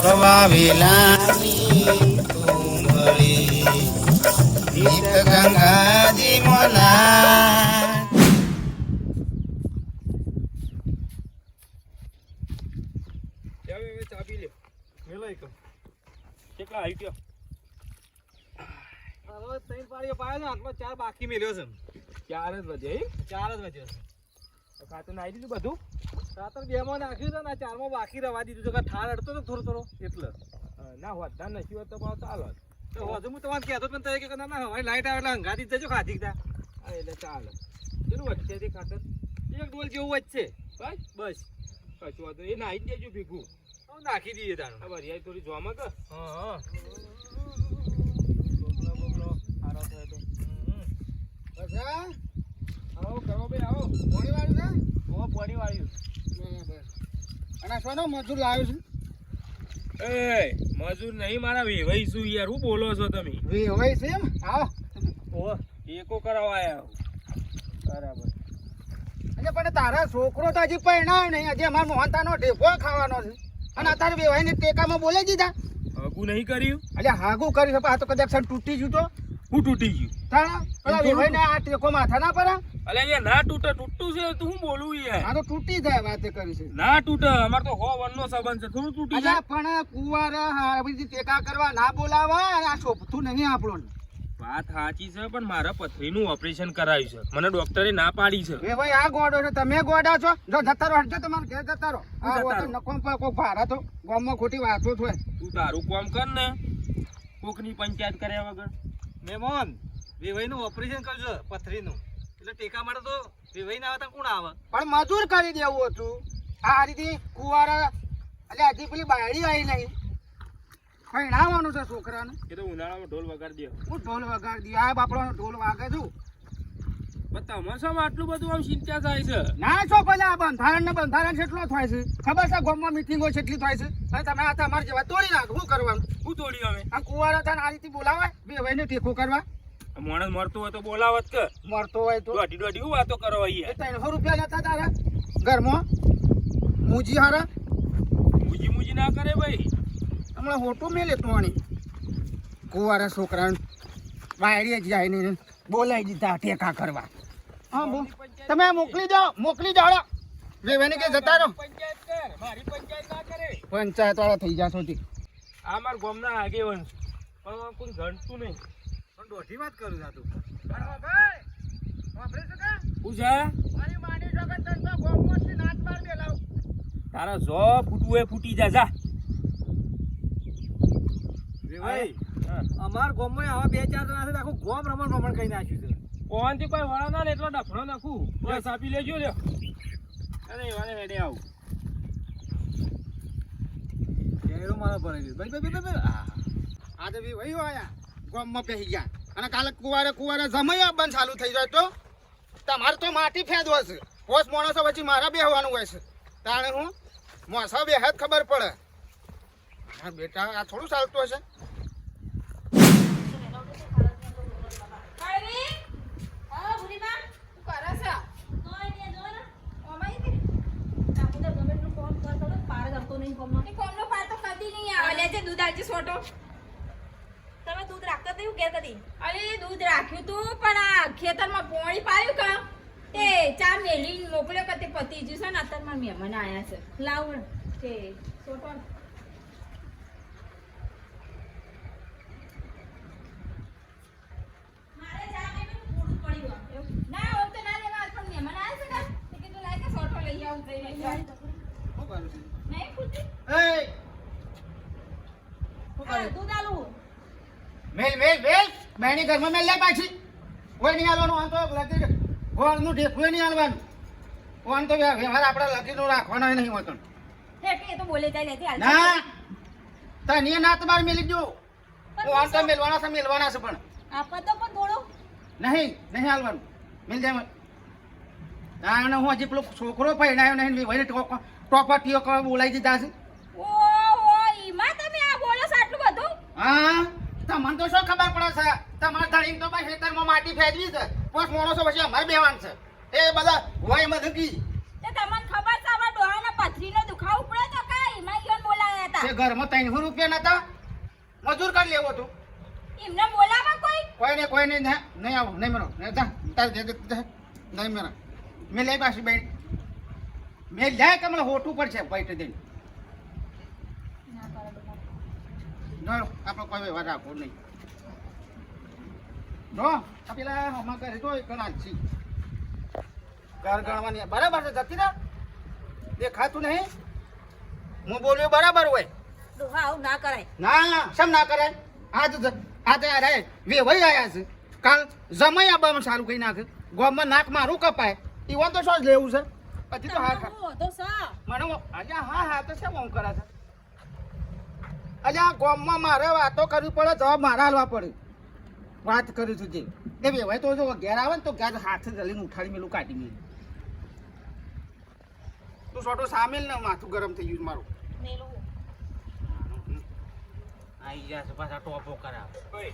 વાવેલાની તુંબડી ગીત ગંગાજી મોના ચાબી લે મેલાઈ કમ કેટલા આવી ગયો હવે ત્રણ પાડીઓ પાયો ને આટલો ચાર બાકી મેલ્યો છે ચાર જ વધ્યો ચાર જ વધ્યો છે ખાતર નાખી દીધું બધું ખાતર બે માં નાખ્યું છે ને ચારમાં બાકી રવા દીધું છે કે ઠાર અડતો ને થોડો થોડો એટલે ના વધતા નથી હોત તો ભાવ ચાલો તો હજુ હું તમારે કહેતો પણ તરીકે કે ના હવે લાઈટ આવે એટલે હંગાતી જજો ખાધી તા એટલે ચાલે કેટલું વધશે તે ખાતર એક ડોલ જેવું વધશે બસ બસ કશું વાંધો એ નાખી દેજો ભેગું નાખી દઈએ તારું ખબર યાર થોડી જોવામાં કે હા બોબલો સારો થયો તો અચ્છા આવો કરો ભાઈ આવો પાણી વાળ્યું છે ઓ પાણી વાળ્યું બરાબર અને સોનો મજૂર લાવ્યો છે એ મજૂર નહીં મારા વેવાઈ શું યાર હું બોલો છો તમે વેવાઈ છે એમ આવો ઓ એકો કરાવવા આયા બરાબર એટલે પણ તારા છોકરો તો હજી પરણાયો નહીં હજી અમારા મોહનતાનો ઢેફો ખાવાનો છે અને અત્યારે વેવાઈને ટેકામાં બોલાઈ દીધા હાગું નહીં કર્યું એટલે હાગું કર્યું છે આ તો કદાચ તૂટી ગયું તો હું તૂટી ગયું તારા પેલા વેવાઈને આ ટેકો માથા ના પડે અલે યાર ના તૂટે તૂટતું છે તું હું બોલું યાર આ તો તૂટી જાય વાતે કરી છે ના તૂટે અમાર તો 100 વનનો સંબંધ છે થોડું તૂટી જાય પણ કુવારા આ બધી ટેકા કરવા ના બોલાવા આ છોપતું નહીં આપણો વાત સાચી છે પણ મારા પથરીનું ઓપરેશન કરાવ્યું છે મને ડોક્ટરે ના પાડી છે એ ભાઈ આ ગોડો છે તમે ગોડા છો જો જતા રહો હટજો તમારે ઘેર જતા રહો આ તો નકોમ પર કોક ભાડા તો ગામમાં ખોટી વાતો થાય તું તારું કામ કર ને કોકની પંચાયત કર્યા વગર મેમોન વેવાઈનું ઓપરેશન કરજો પથરીનું એટલે ટેકા માટે તો વેવાઈ ના આવે તો કોણ આવે પણ મજૂર કરી દેવું હતું આ રીતે કુવારા એટલે હજી પેલી બાયડી આવી નહીં પરણાવવાનું છે છોકરાને એ તો ઉનાળામાં ઢોલ વગાડી દે હું ઢોલ વગાડી દે આ બાપડાનો ઢોલ વાગે છું પણ તમે શું આટલું બધું આમ ચિંતા થાય છે ના છો પેલા બંધારણ કેટલો થાય છે ખબર છે ગામમાં મિટિંગો કેટલી થાય છે અને તમે આ તમારે જેવા તોડી નાખો શું કરવાનું શું તોડી હવે આ કુવારા તને આ રીતે બોલાવાય બે ભાઈને ટેકો કરવા માણસ મરતો હોય તો બોલાવત કે મરતો હોય તો દોઢી હું વાતો કરો અહીંયા 300 રૂપિયા લેતા તારા ઘરમાં મૂજી હારા મૂજી ના કરે ભાઈ હમણાં હોટો મેલે તોણી કુવારા છોકરાને વાયડીએ જાય ને બોલાવી દીધા ટેકા કરવા હા તમે મોકલી જાઓ વેવાઈને કે જતા રહો મારી પંચાયત ના કરે પંચાયત વાળા થઈ જાશો તે આ માર ગામના આગેવાન પણ કોઈ ગણતું નહીં પણ દોઢી વાત કરું છું તું ભાઈ વાપરે છે કે પૂછા મારી માની જગત તન તો ગામમાંથી નાચ માર બેલાવ તારા જો ફૂટવું એ ફૂટી જા ભાઈ અમાર ગામમાં આવા બે ચાર જણા છે આખું ગામ રમણ કરી નાખ્યું છે ઓનથી કોઈ વળા ના ને એટલો ડફણો નાખું બસ આપી લેજો લ્યો અરે વાને હેડે આવ કેરો મારા ભરે છે ભાઈ આ તો ભી વહી આયા ગામમાં બેહી ગયા અને કાલે કુવારે જમૈયા બંધ ચાલુ થઈ જાય તો તમારે તો માટી ફેદવો છે હોશ માણસો પછી મારા બેહવાનું હોય છે તાણે હું મોસા બેહદ ખબર પડે હા બેટા આ થોડું ચાલતું હશે દૂધ રાખતા હતું કે કદી અરે દૂધ રાખ્યું તું પણ આ ખેતરમાં પોણી પાયું કા તે ચા મેલી મોકલ્યો કે તે પતી જ્યું છે ને અત્યારે મારા મહેમાન આયા છે લાવ તે છોટો મારે ચા મેલું પૂરું પડ્યું ના ઓમ તો ના લેવા પણ મહેમાન આયા છે ને તે કીધું લાય કે છોટો લઈ આવું કઈ નહીં પૂછી દૂધ આલું મેલ બેની ઘરમાં મેલ લે પાછી કોઈ નહીં આલવાનું આમ તો લકી ગોળનું ઢેફું નહીં આલવાનું આમ તો વ્યવહાર આપણે લકીનું રાખવાનો નહીં હોતો એ તો બોલે જાય નથી ના તને ના તમારે મેલી દો આમ તો મેલવાના છે પણ આપા તો પણ થોડો નહીં આલવાનું મેલ જાય તાણે હું હજી પેલો છોકરો પહેણાયો નહીં ભાઈ ટોપટીઓ કરવા બોલાવી દીધા છે ઓહો ઈમાં તમે આ બોલો છો આટલું બધું હા તમને તો શું ખબર પડે છે તમારે ધડીને તો ભાઈ ખેતરમાં માટી ફેરવી છે પોસ માણસો પછી અમારે બેવાન છે એ બધા હોય મધકી તે તમને ખબર છે અમાર ડોહાના પથરીનો દુખાવો પડે તો કાઈ ઈમાં ઈવન બોલાયા હતા તે ઘરમાં 300 રૂપિયા નતા મજૂર કરી લેવો તું એમને બોલાવા કોઈ કોઈ નહીં નહીં આવો નહીં મરો નહીં મરો મેં લઈ પાછી બેન મેં જાય કે મને હોટું પડશે પૈસે દઈને no આપણે કોઈ વ્યવહાર રાખવો નહીં જો આ પેલા હમણાં કરે તો એક નાખી ઘર ગણવાની બરાબર છે જતી ના દેખાતું નહીં હું બોલ્યો બરાબર હોય ડોહા આવું ના કરાય ના શમ ના કરાય આજે અરે વેવાઈ આવ્યા છે કાલ જમાઈ આબામાં સારું કઈ નાખે ગોમમાં નાક મારું કપાય ઈવન તો શું જ લેવું છે પછી તો હા તો સા મને અલ્યા હા તો શેમ હું કરે છે અલ્યા ગોમમાં મારે વાતો કરવી પડે જવાબ મારા હાલવા પડે વાત કરી છું જે એ વેવાય તો જો ઘેર આવે ને તો ઘેર હાથે જલીને ઉઠાડી મેલું કાઢી મેલું તું છોટો સામેલ ને માથું ગરમ થઈ ગયું મારું મેલું આઈ ગયા છે પાછા ટોપો કરાવે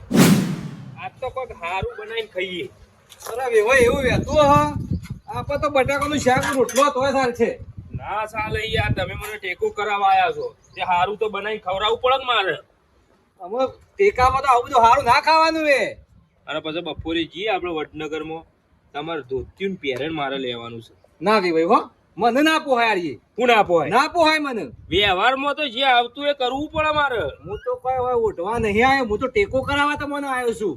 આજ તો કોઈક હારું બનાવીને ખાઈએ. અરે વેવાય એવું વેતું હ આપણે તો બટાકાનું શાક રોટલો તોય સાર છે. ના ચાલે યાર, તમે મને ટેકો કરાવવા આયા છો તે હારું તો બનાવી ખવડાવવું પડે ને મારે. અમે ટેકામાં તો આવું બધું હારું ના ખાવાનું એ. અને પછી બપોરે જઈએ આપણે વડનગરમાં, તમારે ધોતિયું પહેરે મારે લેવાનું છે. ના વેવાય હો, મને ના પોહાય યાર એ. હું ના પોહાય? ના પોહાય મને. વ્યવહારમાં તો જે આવતું એ કરવું પડે મારે. હું તો કોઈ હવે ઉઠવા નહીં આવ્યો, હું તો ટેકો કરાવવા તમને આવ્યો છું.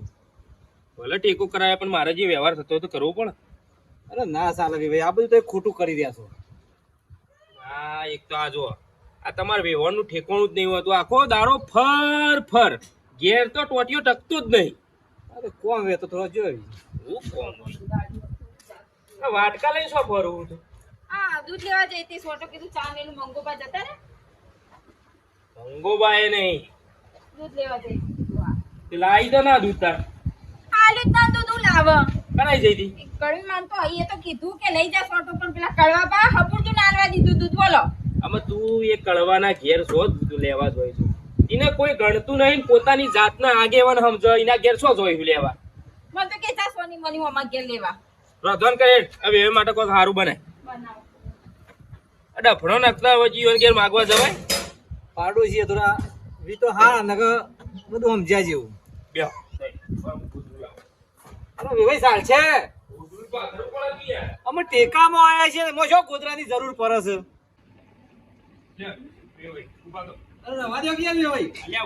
ભલે ટેકો કરાય પણ મારે જે વ્યવહાર થતો હોય તો કરવો પડે. અરે ના ચાલે વેવાય, આ બધું તો ખોટું કરી રહ્યા છો. હા, એક તો આ જો આ તમારે વ્યવહારનું ઠેકાણું જ નહીં હોતું. આખો દાડો ફર ફર, ઘેર તો ટોટીઓ ટકતો જ નહીં. અરે કોણ વેતો થોડો જોઈ. હું કોણ હોય? આ વાટકા લઈને શું ફરવું છું? આ દૂધ લેવા જઈ તે સોટો કીધું ચા મેલું મંગોબા જતા ને ભંગોબાએ નહીં દૂધ લેવા જઈ તે લાવી તો ના દૂધ તાર આલુ જ ના દૂધ લાવ કરાઈ જઈ હતી. કડવી માન તો અહીં તો કીધું કે લઈ જા સોટો પણ પેલા કડવા બા હપુરતું નાલવા દીધું દૂધ બોલો આમાં તું એ કળવાના ઘેર શો જ લેવા જોઈ છું. એને કોઈ ગણતું નહીં, પોતાની જાતના આગેવાન સમજો, એના ઘેર શો જોયું લેવા. મને તો કે જા સોની મની અમાર ઘેર લેવા પ્રધાન કરે હવે એ માટે કોઈ સારું બને. બનાવ ડફણો નાખતા હોય જીવન ઘેર માગવા જવાય. પાડોશી થોડા વી તો હા નગ બધું સમજ્યા જેવું. બેહો. અરે વેવાય ચાલ છે, અમે ટેકામાં આવ્યા છીએ, એમાં શું ગોદરાની જરૂર પડે છે. અરે રવા દો ક્યાં વેવાય,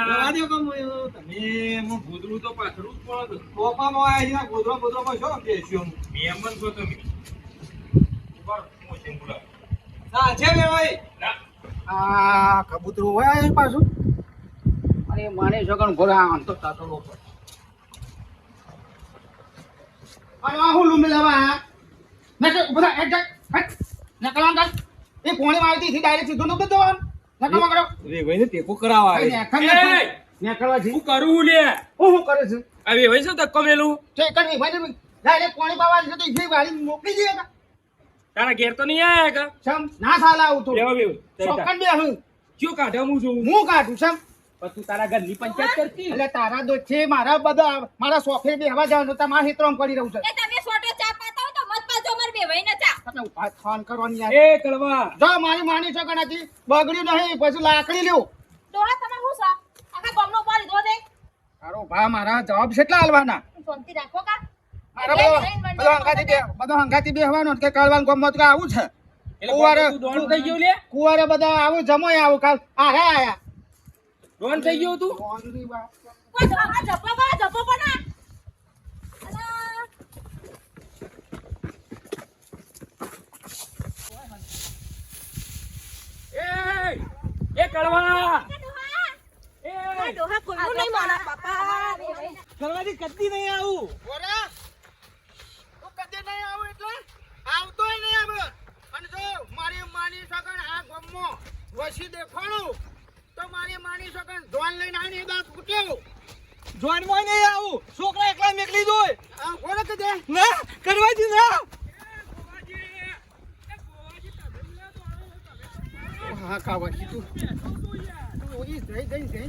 રવા દો કમ તમે એમાં ગોદડું તો પાથરું જ પડે. ટોપામાં આવ્યા છીએ, ગોદરો બોદરોમાં શું બેસ્યો. મહેમાન છો તમે. ચાલ છે વેવાય. આ કબૂતરું હોય અહીં પાછું અરે મને સગણ ઘોડા આમ તો તાતડો પડે અને આ હું લૂમ લેવા નકે બધા એક હટ નકલા અંકલ એ પોણી મારતી થી ડાયરેક્ટ સીધું નતો જવાનું નકલા કરો વેવાય ને ટેકો કરાવવા આવે. નેકળવાથી શું કરું લે? હું કરે છે હવે હોય છે ધક્કો મેલું. તે કઈ ભાઈ ડાયરેક્ટ પોણી પાવા છે તો ઈ વાળી મોકલી દે કા તારા ઘેર તો નહીં આયા કા? સમ ના સાલા આવું તો લેવા બેવ. સોકન બે હું ક્યું કાઢે હું છું? હું કાઢું સમ પણ તું તારા ઘરની પંચાયત કરતી. એટલે તારા દોસ્ત છે મારા બધા મારા શોખે બે હવા જવાનું તમારા હિત્રોમ પડી રહ્યું છે એ તમે સોટો ચા પાતા હો તો મત પાજો માર બેવાઈ ન ચા તમે ઉભા ફોન કરવાની યાર એ કળવા જો મારી માની છે ગણાતી બગડ્યું નહીં પછી લાકડી લ્યો ડોહા તમે હું સા આખા ગામનો પાડી દો દે તારો ભા મારા જવાબ કેટલા આલવાના શાંતિ રાખો કા મારા બધો હંગાતી બેહવાનો કે કાલવાન ગમત કે આવું છે એટલે કુવારે તું ડોન થઈ ગયો લે? કુવારે બધા આવું જમોય આવું કાલ આયા ડોન થઈ ગયો તું? ફોનની વાત કર. કોઈ આ જપો બના અલા એ કળવા ડોહા ડોહા કોઈનું નહીં મારા બાપા કરવાથી કદી નહીં આવું. ઓરા તું કદે નહીં આવું એટલે આવતોય નહીં આવે અને જો મારી માની સગન આ ગમો વસી દેખાણું તો મારી માની સગન ધોન લઈને આની દાંત ફૂટ્યો જોનમાં નહીં આવું, છોકરા એકલા મેકલી દોય. આ કોને કદે ના કરવાથી ના. હા કાવાજી તું ઓઈ જઈ છે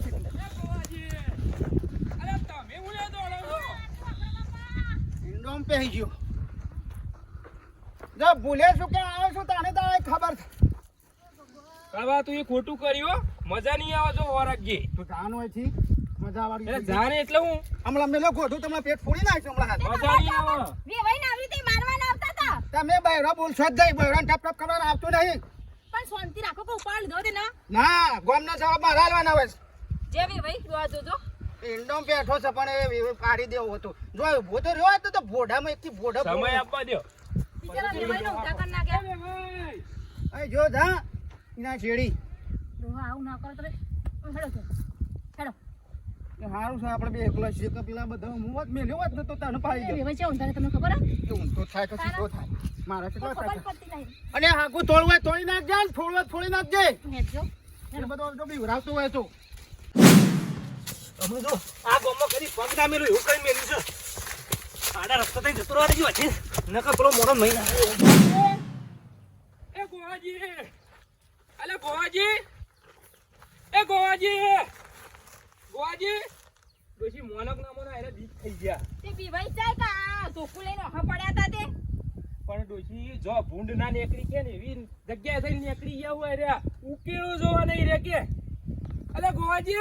ઇન્ડોમ પહેરી ગયો જો ભૂલે શું કે આવ્યો છું તાને તારે ખબર છે કાળવા તું એ ખોટું કર્યું હો. મજા નહીં આવે જો વરાગજી તો જાણ હોય છે મજા વાળી એટલે જાણે એટલે હું હમણાં મેલો ગોઠું તમને પેટ ફોડી નાખ્યું હમણાં મજા નહીં આવે વેવાઈને આવી રીતે મારવાના આવતા હતા. તમે બૈરો બોલશો જ નહીં બૈરાને ટપ ટપ કરવાનું આવતું નહીં પણ શાંતિ રાખો કે ઉપાડ લીધો તે ના. ના ગોમના જવાબ મારા હાલવાના હોય જે વેવાઈ જોવા જોજો. ઈંડો બેઠો છે પણ એ પાડી દેવો હતો જો ઉભો તો રહ્યો હોત તો ભોડામાં એકથી ભોડા સમય આપવા દો બિચારા વેવાઈને ઊંધા કરી નાખ્યા. અહીં જો જા એના છેડી ડોહા આવું ના કરતો રે. હેડો તો. હેડો. એ સારું છે આપણે બે એકલા છીએ કે પેલા બધા હું હોત મેલ્યો હોત ને તો તને પાડી દે વેવાઈ છે ઊંધા તમને ખબર હે? કે ઊંધો થાય તો સીધો થાય મારા કેટલો ખબર થાય પડતી નહીં. અને હાકું તોડવું હોય તોડી નાખજે ને ફોડવું હોય ફોડી નાખજે હેડજો. એ બધો જો બીવરાવતો હોય તો અમે જો આ ગામમાં કદી પગ ના મેલું એવું કઈ મેલ્યું છે આડા રસ્તા થઈ જતો રહેવા દેજો હજી નકર પેલો મોટો મહિના એ ગોવાજી અલે ગોવાજી એ ગોવાજી ગોવાજી ડોશી મોનક નામોના એને દીક થઈ ગયા તે વેવાઈ જાય કે આ ધોકું લઈને ઓહા પડ્યા હતા તે. પણ ડોશી જો ભૂંડ ના નીકળી કે ને એવી જગ્યાએ થઈને નીકળી ગયા હોય રે ઉકેલો જોવા નહીં રે કે અલે ગોવાજી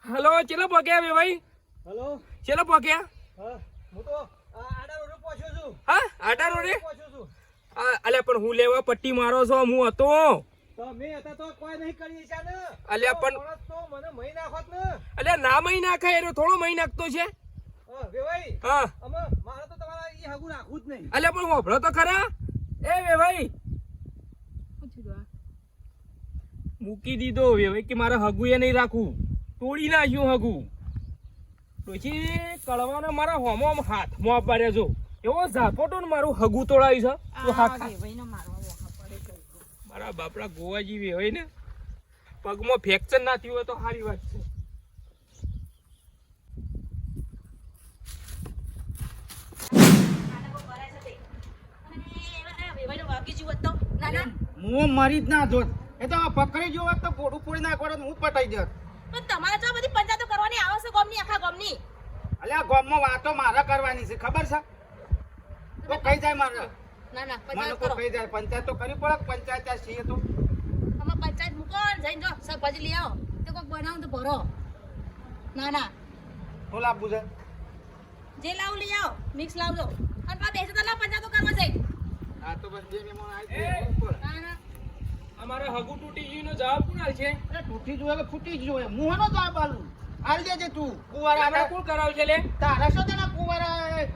હલો ચેલો પગ્યા બે ભાઈ હલો ચેલો પગ્યા હા હું તો આડા રોડ પહોંચ્યો છું હા આટા રોડે પહોંચ્યો છું અલે પણ હું લેવા પટ્ટી મારો છો હું હતો તો મેં હતા તો કોઈ નહીં કરી છે ને અલ્યા પણ માણસ તો મને મહી નાખોત ને અલે ના મહી નાખાય એનો થોડો મહી નાખતો છે બે ભાઈ હા અમે મારે તો તમારા ઈ હગું રાખવું જ નહીં અલે પણ હોભળો તો ખરા એ વે ભાઈ પૂછી દો. મૂકી દીધો વે ભાઈ કે મારે હગું એ નહીં રાખવું તોડી નાખ્યું હગું પછી કળવાના મારા હોમો હાથમાં પાડ્યા જો એવો ઝાપોટો ને મારું હગું તોડાયું છે તો આ હા વેવાઈને મારવા ઓહા પડે કઈ. મારા બાપડા ગોવાજી વે હોય ને પગમાં ફ્રેક્ચર ના થયું હોય તો સારી વાત છે વેવાઈને વાગી જીવત તો ના ના. હું મરી જ ના જોત એ તો પકડી જો હોત તો ભોડું ફોડી નાખો તો હું પટાઈ દેત પણ તમારે તો બધી પંચાયતો કરવાની આવે છે ગામની આખા ગામની. અલ્યા ગામમાં વાતો મારે કરવાની છે ખબર છે તો કઈ જાય મારે ના ના મને પંચાયત કોઈ કરો. કઈ જાય પંચાયત તો કરવી પડે પંચાયત ત્યાં છીએ તો તમે પંચાયત મૂકો ને જઈને જો શાકભાજી લઈ આવો તો કોઈક બનાવો તો ભરો. ના ના શું લાવવું છે જે લાવું લઈ આવો મિક્સ લાવજો અને પા બેસે તો ના પંચાયતો કરવા જઈ. આ તો બસ બે મહેમાન આવી એ! ગયા ના ના અમારે હગું તૂટી ગયું નો જવાબ કોણ આલ છે અરે તૂટી જોઈએ કે ફૂટી જ જોઈએ હું હનો જવાબ આલું આલ દેજે તું કુવારા આપણે કોણ કરાવ છે લે તારા શું તેના કુવારા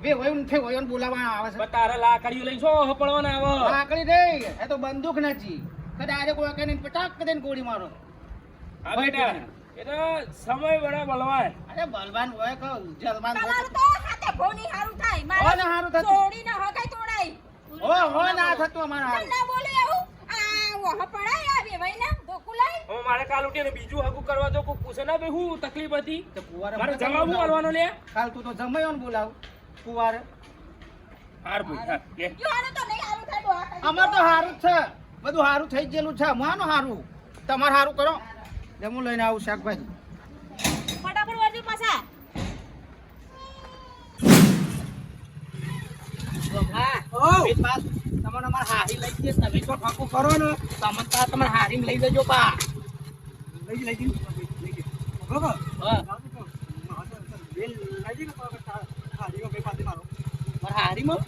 બે હોય ઉઠે હોય ને બોલાવવા આવે છે તારા લાકડીઓ લઈ છો હપડવાના આવે લાકડી રે એ તો બંદૂક નથી તો ડાયરેક્ટ કોઈ કને પટાક કરીને ગોળી મારો હા બેટા એ તો સમય બડા બલવાન અરે બલવાન હોય કે જલવાન હોય તમારું તો હાથે ભોની હારું થાય. હો ને હારું થતું. છોડીને હગાઈ તોડાય. હો ના થતું અમારા હારું. ના બોલે એવું. આ ઓહા પડાય આ વેવાઈને ધોકું લઈ. હવે મારે કાલ ઉઠીને બીજું હગું કરવા તો કોઈ પૂછે ના ભાઈ હું તકલીફ હતી તો કુવારા મારે જવાબ હું આલવાનો લે કાલ તું તો જમાયો ને બોલાવ કુવારે હાર ભાઈ હા લે જો આને તો નહીં હારું થાય ડોહા કરી. અમાર તો હારું જ છે બધું હારું થઈ ગયેલું છે માનો હારું તમારે હારું કરો જે હું લઈને આવું શાકભાજી ફટાફટ વળજો પાછા. તમારે અમારે હારી લઈ જઈએ તમે તો ઠાકો કરો ને તમે તો તમારે હારી લઈ જજો પા લઈ જજો બરોબર હા હારીમાં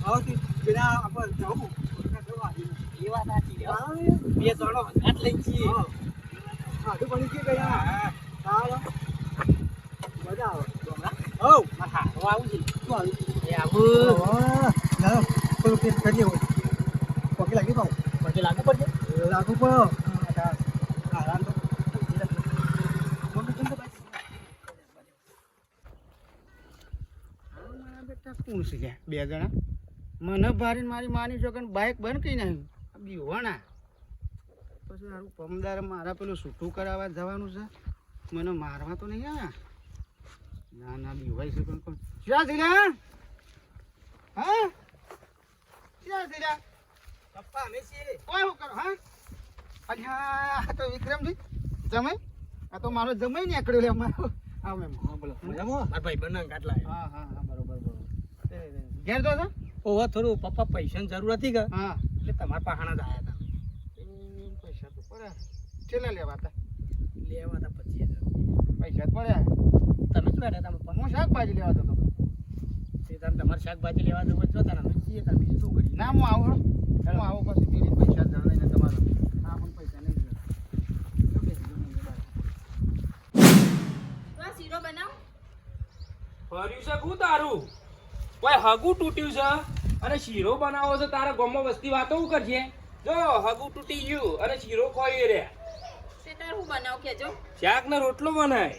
એ વાત સાચી બે જણો હાથ લઈ જઈએ આવું છે એ આવું પગે લાગવું પડશે કોણ છે કે બે જણા મને ભારીને મારી માની છો કે બાઇક બંધ કરી નાખ્યું બીવાણા પછી મારું પમદાર મારા પેલું છૂટું કરાવવા જવાનું છે મને મારવા તો નહીં આવ્યા ના ના બીવાય છે પણ ક્યાં જીરા હા ક્યાં જીરા પપ્પા અમે છીએ ઓય હું કરો હા અલ્યા આ તો વિક્રમજી જમાઈ આ તો મારો જમાઈ નીકળ્યો લે મારો હા મેમ હા બોલો મારા ભાઈ બનાવ કાટલા હા હા હા બરોબર બરોબર ઘેર તો છો ઓવા થોડું પપ્પા પૈસાની જરૂર હતી કે હા એટલે તમારા પાહાણા જ આયા હતા પૈસા તો પડ્યા છેલ્લા લેવા હતા લેવા હતા 25,000 પૈસા જ પડ્યા તમે શું બેઠા હતા પપ્પા હું શાકભાજી લેવા જતો હતો. તે તમે તમારે શાકભાજી લેવા જવું છો તારે અમે છીએ તમે બીજું શું કરીએ ના હું આવું હો. હું આવું પછી પેલી પૈસા જણાય ને તમારો હા પણ પૈસા નહીં જોઈએ. તો આ શીરો બનાવ. ફર્યું છે શું તારું કોઈ હગું તૂટ્યું છે અને શીરો બનાવો છે તારા ગામમાં વસ્તી વાતો શું કરશે જો હગું તૂટી ગયું અને શીરો ખોઈ રહ્યા તે તાર હું બનાવ કેજો. શાક ને રોટલો બનાય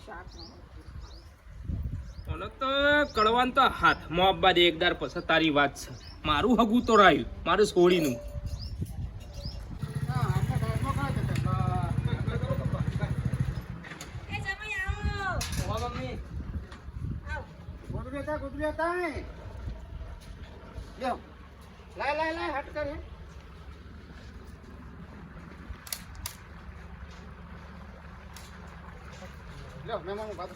શાક અને તો કડવાન તો હાથમાં આપવા દે એકદાર પછી તારી વાત છે મારું હગું તો રાયું મારું છોડીનું હા આપણે ઘરમાં કાં જતા? એ જમાઈ આવો. ઓવા મમ્મી આવ. ગોદડી હતા લ્યો લાય હટ કર હે. લ્યો મહેમાન બાદ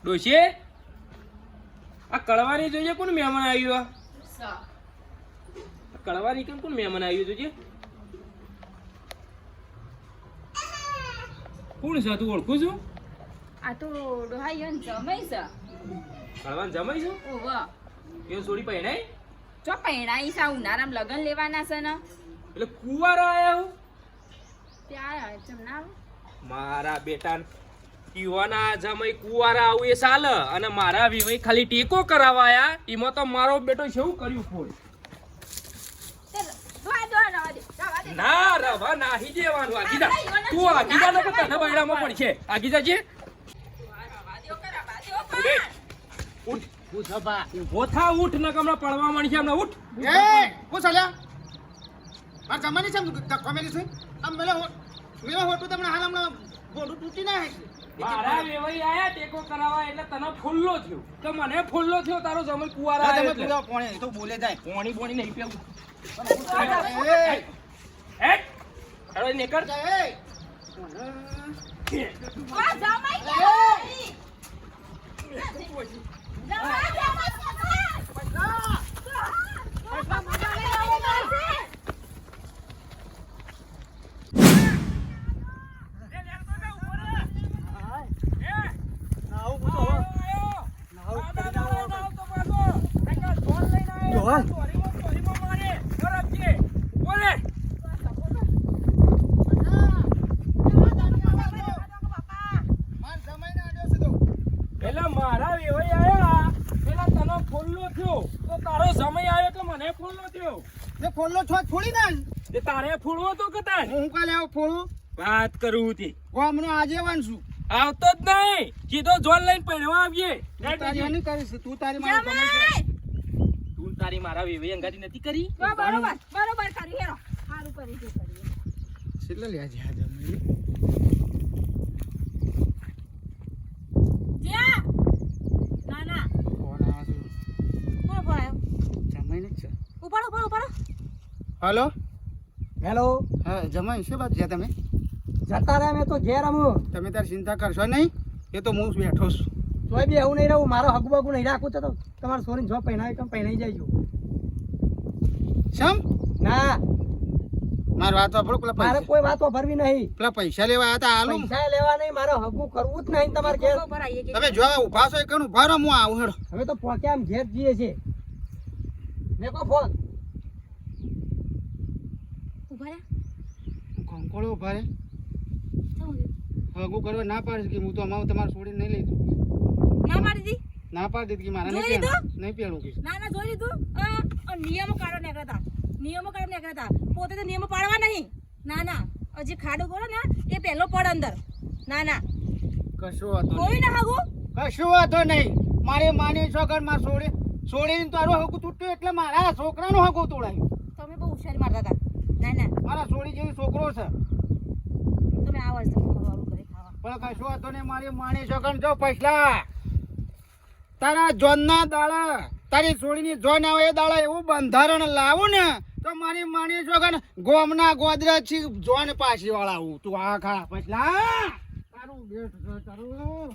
ડોશી આ કડવાની જોઈએ કોણ મહેમાન આવ્યું આ કડવાની કેમ કોણ મહેમાન આવ્યું જોઈએ કોણ છે તું ઓળખું છું આ તો ડોહાઈઓ ને જમાઈ છે. કડવાન જમાઈ છું ઓવા. એ છોડી પહેણાય ચો પૈણાઈ સા ઉનાળામાં લગન લેવાના છે ને એટલે કુવારા આયા હું ત્યાં જમના મારા બેટા યુવાના જમાઈ કુવારા આવું એ ચાલે અને મારા વિવાહ ખાલી ટેકો કરાવાયા એમાં તો મારો બેટો શું કર્યું ફોન ના રવા નાહી દેવાનું આગી જા તું આગી જા ને તને બૈરામાં પડશે આગી જાજે ઉઠ હું સભા ઊભો થા ઉઠ ને કમરા પડવા માંડશે હમણાં ઉઠ એ હું ચાલ્યા માર જમાની છે ધક્કો મેલી છે આમ મેલો હોટું તમને હાલ હમણાં બોડું તૂટી ના હે મારા વેવાઈ આયા ટેકો કરાવવા એટલે તને ફૂલ્લો થયો તો મને ફૂલ્લો થયો તારો જમાઈ કુવારા તમે આયો એટલે. પૂરા પોણે તો બોલે જાય પોણી બોણી નહીં પીવું એ હે અરે નીકળ એ માર જમાઈને આડ્યો છે તો એટલે મારા વેવાઈ આયા પેલા તને ફૂલ્લો થયો તો તારો સમય આવ્યો એટલે મને ફૂલ્લો થયો તે ફોડલો છોડ ફોડી ના તે તારે ફૂલવો તો કે તાર હું કાલે આવું ફોડું વાત કરું હતી ગામનો આગેવાન છું આવતો જ નહીં સીધો જોન લઈને પહેરવા આવીએ તું તારી એની કરીશ તું તારી મારી ગમે છે તું તારી મારા વેવાઈ અંગાતી નથી કરી બરોબર બરોબર કરી હેરો સારું કરી છે કરી છેલ્લે લે આજે આ જમાઈ જ્યા ના ના ફોન આવે છે કોણ બોલાયો જમાઈને જ છે ઉપાડો હાલો હેલો હા જમાઈ શું વાત છે તમે જતા રહ્યા મેં તો ઘેર આવું તમે તાર ચિંતા કરશો નહીં એ તો હું બેઠો છું તોય બી એવું નહીં રહું મારો હગુ બગુ નહીં રાખું તો તમારે સોરી જો પહેણાય તો પહેણાઈ જાય સમ ના મારી વાત વાપરો પેલા મારે પૈસા કોઈ વાતો ભરવી નહીં પેલા પૈસા લેવા આવ્યા હતા હાલું પૈસા લેવા નહીં મારે હગું કરવું જ નહીં તમારે ઘેર તમે જો ઉભા છો એકણ ઉભા રહો હું આવું હેડો હવે તો પોક્યા આમ ઘેર જઈએ છે મેકો ફોન કંકોળો ઉભા રે હગું કરવા ના પાડીશ કે હું તો અમારું તમારે છોડીને નહીં લઈ જઉં ના પાડી દી ના પાડી દીધી કે મારા જોઈ નહીં લીધું? પહેરું નહીં પહેરું કે ના ના જોઈ લીધું નિયમો કાઢો નીકળતા પોતે તો નિયમો પાડવા નહીં ના ના હજી ખાડો કરો ને એ પહેલો પડ અંદર ના ના કશો વાતો કોઈ નહીં ના હાગું કશો વાતો નહીં મારે માની છોકર માર છોડીને તારું હગું તૂટ્યું એટલે મારા છોકરાનું હગું તોડાયું તમે બહુ હોશિયારી મારતા હતા ના ના મારા છોડી જેવી છોકરો છે તમે આવો જ વાળું કરી ખાવા પણ કશો વાતો નહીં મારી માની છોકર જો પૈસા તારા જોનના દાડા તારી છોડીની જોન આવે એ દાડા એવું બંધારણ લાવું ને તો મારી માની છોકર ગોમના ગોદરા થી જોન પાછી વાળાવું તું આ ખા પૈસા તારું બેઠ તારું